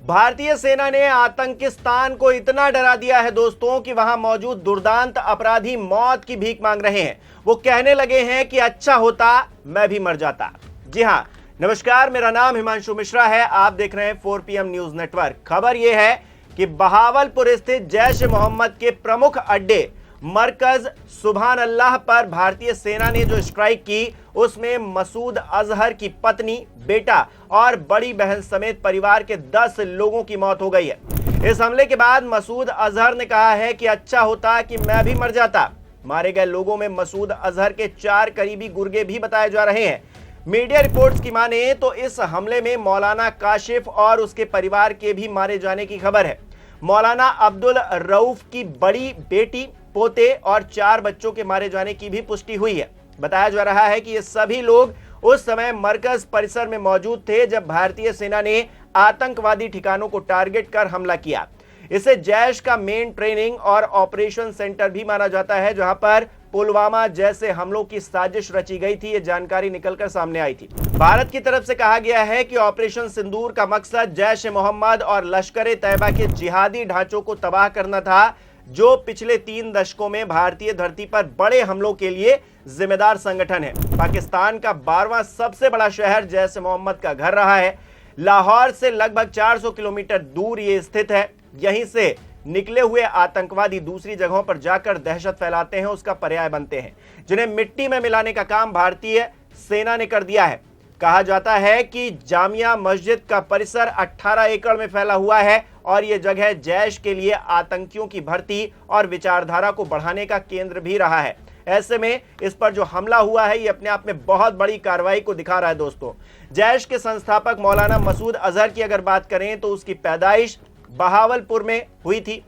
भारतीय सेना ने आतंकिस्तान को इतना डरा दिया है दोस्तों कि वहां मौजूद दुर्दांत अपराधी मौत की भीख मांग रहे हैं। वो कहने लगे हैं कि अच्छा होता मैं भी मर जाता। जी हां, नमस्कार, मेरा नाम हिमांशु मिश्रा है। आप देख रहे हैं 4 PM न्यूज नेटवर्क। खबर यह है कि बहावलपुर स्थित जैश ए मोहम्मद के प्रमुख अड्डे मरकज सुभान अल्लाह पर भारतीय सेना ने जो स्ट्राइक की, उसमें मसूद अजहर की पत्नी, बेटा और बड़ी बहन समेत परिवार के 10 लोगों की मौत हो गई है। इस हमले के बाद मसूद अजहर ने कहा है कि अच्छा होता कि मैं भी मर जाता। मारे गए लोगों में मसूद अजहर के 4 करीबी गुर्गे भी बताए जा रहे हैं। मीडिया रिपोर्ट्स की माने तो इस हमले में मौलाना काशिफ और उसके परिवार के भी मारे जाने की खबर है। मौलाना अब्दुल रऊफ की बड़ी बेटी, पोते और 4 बच्चों के मारे जाने की भी पुष्टि हुई है। बताया जा रहा है कि ये सभी लोग उस समय मरकज परिसर में मौजूद थे जब भारतीय सेना ने आतंकवादी ठिकानों को टारगेट कर हमला किया। इसे जैश का मेन ट्रेनिंग और ऑपरेशन सेंटर भी माना जाता है, जहां पर पुलवामा जैसे हमलों की साजिश रची गई थी। ये जानकारी निकलकर सामने आई थी। भारत की तरफ से कहा गया है कि ऑपरेशन सिंदूर का मकसद जैश ए मोहम्मद और लश्कर ए तैयबा के जिहादी ढांचों को तबाह करना था, जो पिछले 3 दशकों में भारतीय धरती पर बड़े हमलों के लिए जिम्मेदार संगठन है। पाकिस्तान का 12वां सबसे बड़ा शहर जैश ए मोहम्मद का घर रहा है। लाहौर से लगभग 400 किलोमीटर दूर ये स्थित है। यहीं से निकले हुए आतंकवादी दूसरी जगहों पर जाकर दहशत फैलाते हैं, उसका पर्याय बनते हैं, जिन्हें मिट्टी में मिलाने का काम भारतीय सेना ने कर दिया है। कहा जाता है कि जामिया मस्जिद का परिसर 18 एकड़ में फैला हुआ है और यह जगह जैश के लिए आतंकियों की भर्ती और विचारधारा को बढ़ाने का केंद्र भी रहा है। ऐसे में इस पर जो हमला हुआ है, ये अपने आप में बहुत बड़ी कार्रवाई को दिखा रहा है दोस्तों। जैश के संस्थापक मौलाना मसूद अजहर की अगर बात करें तो उसकी पैदाइश बहावलपुर में हुई थी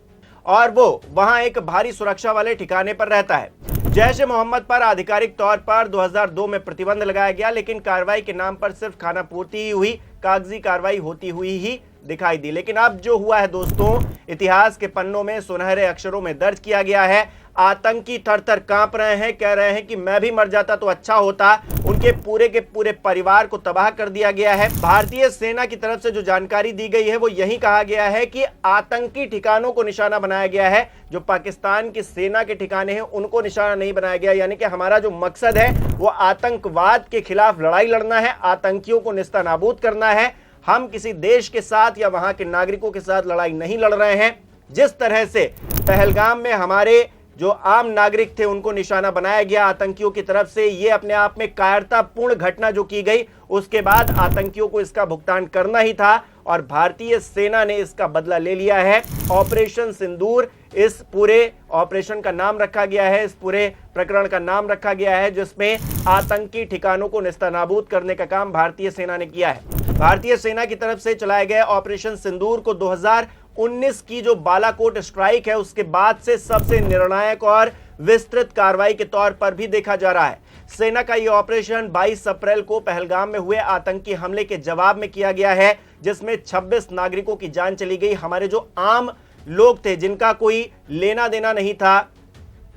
और वो वहां एक भारी सुरक्षा वाले ठिकाने पर रहता है। जैश ए मोहम्मद पर आधिकारिक तौर पर 2002 में प्रतिबंध लगाया गया, लेकिन कार्रवाई के नाम पर सिर्फ खानापूर्ति ही हुई, कागजी कार्रवाई होती हुई ही दिखाई दी। लेकिन अब जो हुआ है दोस्तों, इतिहास के पन्नों में सुनहरे अक्षरों में दर्ज किया गया है। आतंकी थर-थर कांप रहे हैं, कह रहे हैं कि मैं भी मर जाता तो अच्छा होता। उनके पूरे के पूरे परिवार को तबाह कर दिया गया है। भारतीय सेना की तरफ से जो जानकारी दी गई है वो यही कहा गया है कि आतंकी ठिकानों को निशाना बनाया गया है। जो पाकिस्तान की सेना के ठिकाने हैं उनको निशाना नहीं बनाया गया। यानी कि हमारा जो मकसद है वो आतंकवाद के खिलाफ लड़ाई लड़ना है, आतंकियों को निस्तानाबूद करना है। हम किसी देश के साथ या वहां के नागरिकों के साथ लड़ाई नहीं लड़ रहे हैं। जिस तरह से पहलगाम में हमारे जो आम नागरिक थे उनको निशाना बनाया गया आतंकियों की तरफ से, ये अपने आप में कायरतापूर्ण घटना जो की गई, उसके बाद आतंकियों को इसका भुगतान करना ही था और भारतीय सेना ने इसका बदला ले लिया है। ऑपरेशन सिंदूर इस पूरे ऑपरेशन का नाम रखा गया है, इस पूरे प्रकरण का नाम रखा गया है, जिसमें आतंकी ठिकानों को निस्तानाबूद करने का काम भारतीय सेना ने किया है। भारतीय सेना की तरफ से चलाए गए ऑपरेशन सिंदूर को 2019 की जो बालाकोट स्ट्राइक है उसके बाद से सबसे निर्णायक और विस्तृत कार्रवाई के तौर पर भी देखा जा रहा है। सेना का यह ऑपरेशन 22 अप्रैल को पहलगाम में हुए आतंकी हमले के जवाब में किया गया है, जिसमें 26 नागरिकों की जान चली गई। हमारे जो आम लोग थे, जिनका कोई लेना देना नहीं था,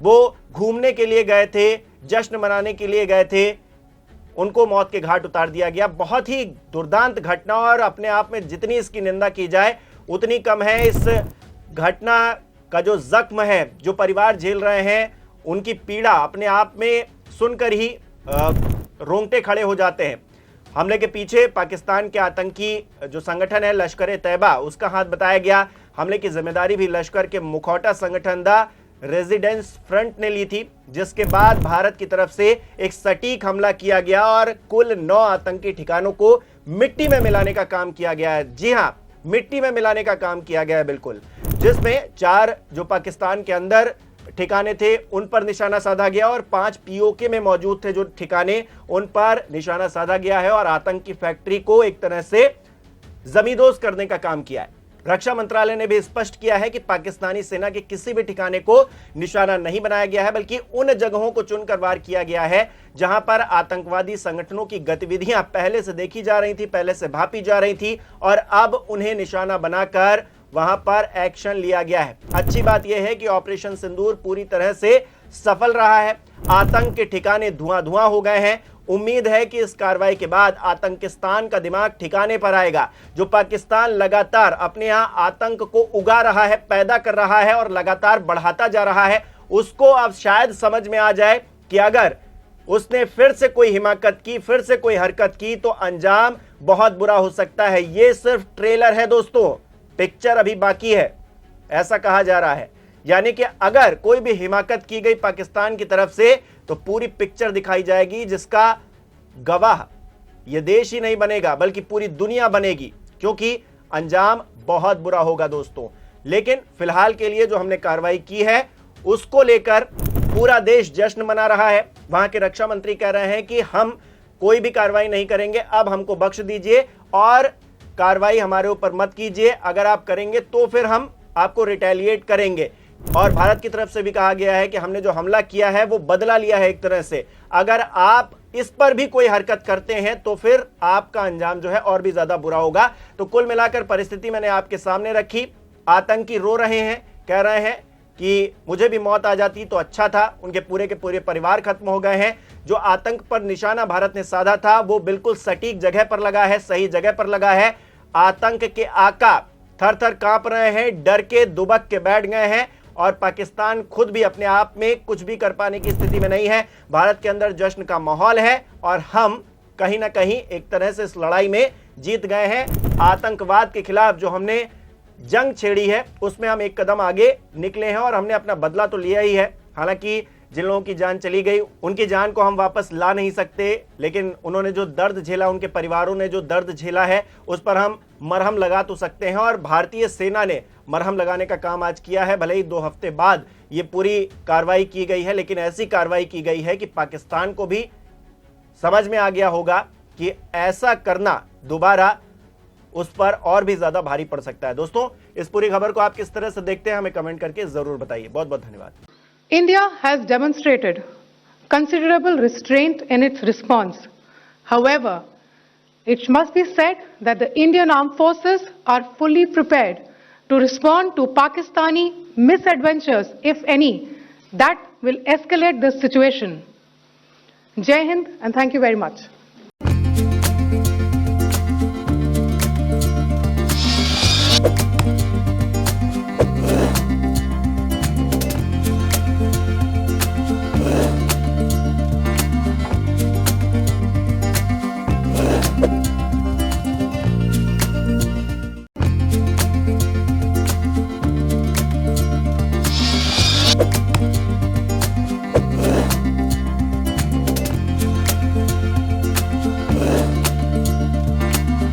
वो घूमने के लिए गए थे, जश्न मनाने के लिए गए थे, उनको मौत के घाट उतार दिया गया। बहुत ही दुर्दांत घटना और अपने आप में जितनी इसकी निंदा की जाए उतनी कम है। इस घटना का जो जख्म है, जो परिवार झेल रहे हैं, उनकी पीड़ा अपने आप में सुनकर ही रोंगटे खड़े हो जाते हैं। हमले के पीछे पाकिस्तान के आतंकी जो संगठन है लश्कर ए तैयबा, उसका हाथ बताया गया। हमले की जिम्मेदारी भी लश्कर के मुखौटा संगठन द रेजिडेंस फ्रंट ने ली थी, जिसके बाद भारत की तरफ से एक सटीक हमला किया गया और कुल 9 आतंकी ठिकानों को मिट्टी में मिलाने का काम किया गया है। जी हां, मिट्टी में मिलाने का काम किया गया है बिल्कुल, जिसमें 4 जो पाकिस्तान के अंदर ठिकाने थे उन पर निशाना साधा गया और 5 पीओके में मौजूद थे जो ठिकाने, उन पर निशाना साधा गया है और आतंकी फैक्ट्री को एक तरह से जमींदोज करने का काम किया है। रक्षा मंत्रालय ने भी स्पष्ट किया है कि पाकिस्तानी सेना के किसी भी ठिकाने को निशाना नहीं बनाया गया है, बल्कि उन जगहों को चुनकर वार किया गया है जहां पर आतंकवादी संगठनों की गतिविधियां पहले से देखी जा रही थी, पहले से भापी जा रही थी और अब उन्हें निशाना बनाकर वहां पर एक्शन लिया गया है। अच्छी बात यह है कि ऑपरेशन सिंदूर पूरी तरह से सफल रहा है। आतंक के ठिकाने धुआं धुआं हो गए हैं। उम्मीद है कि इस कार्रवाई के बाद आतंकिस्तान का दिमाग ठिकाने पर आएगा। जो पाकिस्तान लगातार अपने यहां आतंक को उगा रहा है, पैदा कर रहा है और लगातार बढ़ाता जा रहा है, उसको अब शायद समझ में आ जाए कि अगर उसने फिर से कोई हिमाकत की, फिर से कोई हरकत की तो अंजाम बहुत बुरा हो सकता है। यह सिर्फ ट्रेलर है दोस्तों, पिक्चर अभी बाकी है, ऐसा कहा जा रहा है। यानी कि अगर कोई भी हिमाकत की गई पाकिस्तान की तरफ से तो पूरी पिक्चर दिखाई जाएगी, जिसका गवाह यह देश ही नहीं बनेगा बल्कि पूरी दुनिया बनेगी, क्योंकि अंजाम बहुत बुरा होगा दोस्तों। लेकिन फिलहाल के लिए जो हमने कार्रवाई की है उसको लेकर पूरा देश जश्न मना रहा है। वहां के रक्षा मंत्री कह रहे हैं कि हम कोई भी कार्रवाई नहीं करेंगे, अब हमको बख्श दीजिए और कार्रवाई हमारे ऊपर मत कीजिए, अगर आप करेंगे तो फिर हम आपको रिटेलिएट करेंगे। और भारत की तरफ से भी कहा गया है कि हमने जो हमला किया है वो बदला लिया है एक तरह से, अगर आप इस पर भी कोई हरकत करते हैं तो फिर आपका अंजाम जो है और भी ज्यादा बुरा होगा। तो कुल मिलाकर परिस्थिति मैंने आपके सामने रखी। आतंकी रो रहे हैं, कह रहे हैं कि मुझे भी मौत आ जाती तो अच्छा था, उनके पूरे के पूरे परिवार खत्म हो गए हैं। जो आतंक पर निशाना भारत ने साधा था वो बिल्कुल सटीक जगह पर लगा है, सही जगह पर लगा है। आतंक के आका थर थर कांप रहे हैं, डर के दुबक के बैठ गए हैं और पाकिस्तान खुद भी अपने आप में कुछ भी कर पाने की स्थिति में नहीं है। भारत के अंदर जश्न का माहौल है और हम कहीं ना कहीं एक तरह से इस लड़ाई में जीत गए हैं। आतंकवाद के खिलाफ जो हमने जंग छेड़ी है उसमें हम एक कदम आगे निकले हैं और हमने अपना बदला तो लिया ही है। हालांकि जिन लोगों की जान चली गई उनकी जान को हम वापस ला नहीं सकते, लेकिन उन्होंने जो दर्द झेला, उनके परिवारों ने जो दर्द झेला है उस पर हम मरहम लगा तो सकते हैं। और भारतीय सेना ने मरहम लगाने का काम आज किया है। भले ही 2 हफ्ते बाद ये पूरी कार्रवाई की गई है, लेकिन ऐसी कार्रवाई की गई है कि पाकिस्तान को भी समझ में आ गया होगा कि ऐसा करना दोबारा उस पर और भी ज्यादा भारी पड़ सकता है। दोस्तों, इस पूरी खबर को आप किस तरह से देखते हैं हमें कमेंट करके जरूर बताइए। बहुत बहुत धन्यवाद। India has demonstrated considerable restraint in its response. However, it must be said that the Indian armed forces are fully prepared to respond to Pakistani misadventures, if any, that will escalate the situation. Jai Hind and thank you very much.